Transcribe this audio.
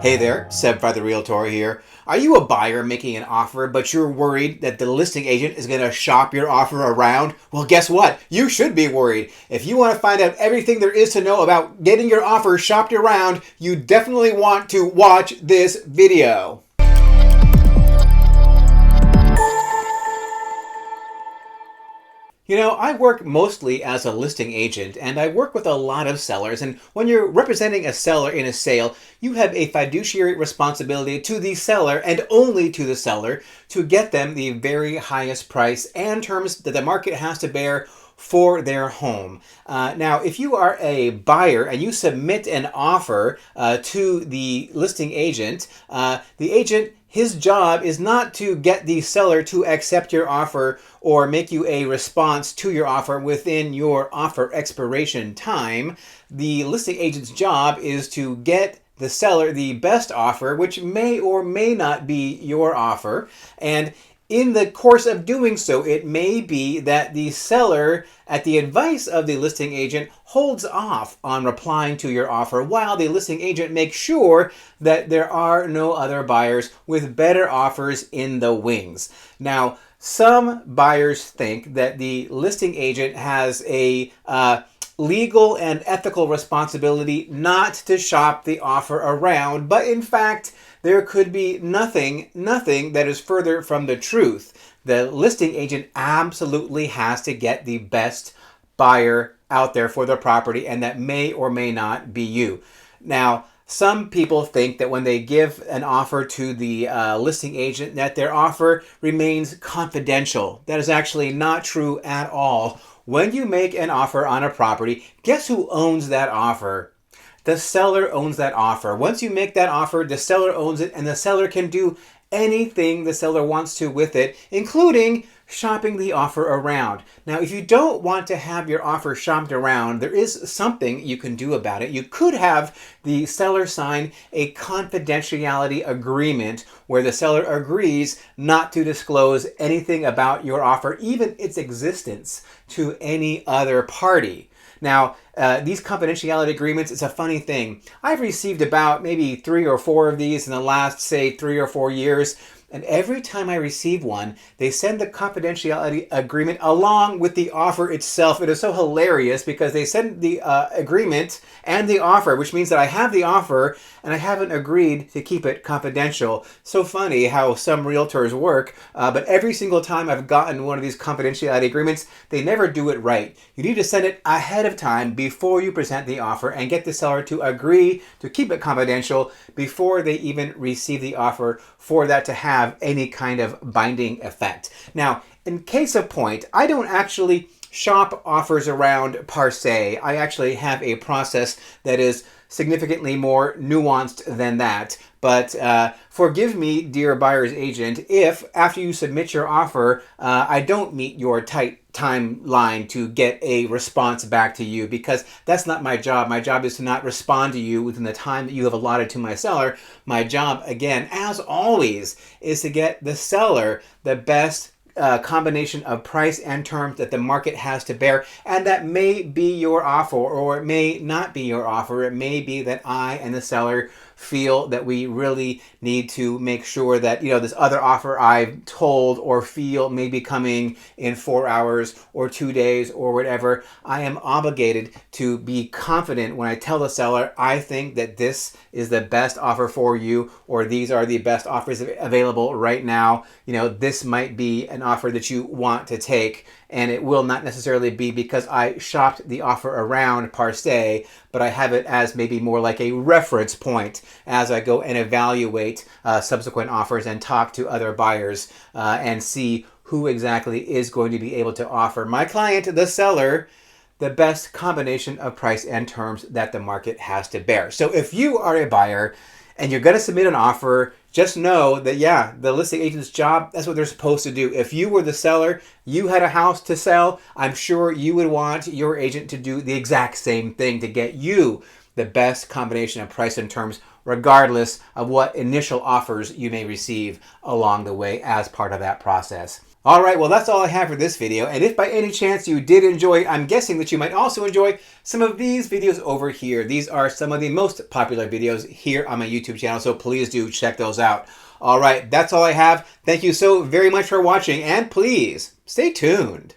Hey there, Seb the Realtor here. Are you a buyer making an offer, but you're worried that the listing agent is going to shop your offer around? Well, guess what? You should be worried. If you want to find out everything there is to know about getting your offer shopped around, you definitely want to watch this video. You know, I work mostly as a listing agent, and I work with a lot of sellers. And when you're representing a seller in a sale, you have a fiduciary responsibility to the seller and only to the seller to get them the very highest price and terms that the market has to bear for their home. Now, if you are a buyer and you submit an offer to the listing agent, his job is not to get the seller to accept your offer or make you a response to your offer within your offer expiration time. The listing agent's job is to get the seller the best offer, which may or may not be your offer. And in the course of doing so, it may be that the seller, at the advice of the listing agent, holds off on replying to your offer while the listing agent makes sure that there are no other buyers with better offers in the wings. Now, some buyers think that the listing agent has a legal and ethical responsibility not to shop the offer around, but in fact, there could be nothing that is further from the truth. The listing agent absolutely has to get the best buyer out there for the property, and that may or may not be you. Now, some people think that when they give an offer to the listing agent that their offer remains confidential. That is actually not true at all. When you make an offer on a property, guess who owns that offer? The seller owns that offer. Once you make that offer, the seller owns it, and the seller can do anything the seller wants to with it, including shopping the offer around. Now, if you don't want to have your offer shopped around, there is something you can do about it. You could have the seller sign a confidentiality agreement where the seller agrees not to disclose anything about your offer, even its existence, to any other party. Now, these confidentiality agreements, it's a funny thing. I've received about maybe 3 or 4 of these in the last, say, 3 or 4 years. And every time I receive one, they send the confidentiality agreement along with the offer itself. It is so hilarious because they send the agreement and the offer, which means that I have the offer and I haven't agreed to keep it confidential. So funny how some realtors work, but every single time I've gotten one of these confidentiality agreements, they never do it right. You need to send it ahead of time before you present the offer and get the seller to agree to keep it confidential before they even receive the offer for that to have any kind of binding effect. Now, in case of point, I don't actually shop offers around per se. I actually have a process that is significantly more nuanced than that. But forgive me, dear buyer's agent, if after you submit your offer, I don't meet your tight timeline to get a response back to you, because that's not my job. My job is to not respond to you within the time that you have allotted to my seller. My job, again, as always, is to get the seller the best combination of price and terms that the market has to bear, and that may be your offer or it may not be your offer. It may be that I and the seller feel that we really need to make sure that, this other offer I've told or feel may be coming in 4 hours or 2 days or whatever. I am obligated to be confident when I tell the seller, I think that this is the best offer for you, or these are the best offers available right now. This might be an offer that you want to take, and it will not necessarily be because I shopped the offer around per se, but I have it as maybe more like a reference point as I go and evaluate subsequent offers and talk to other buyers and see who exactly is going to be able to offer my client, the seller, the best combination of price and terms that the market has to bear. So if you are a buyer and you're going to submit an offer, just know that, the listing agent's job, that's what they're supposed to do. If you were the seller, you had a house to sell, I'm sure you would want your agent to do the exact same thing to get you the best combination of price and terms, regardless of what initial offers you may receive along the way as part of that process. All right, well, that's all I have for this video. And if by any chance you did enjoy, I'm guessing that you might also enjoy some of these videos over here. These are some of the most popular videos here on my YouTube channel, so please do check those out. All right, that's all I have. Thank you so very much for watching, and please stay tuned.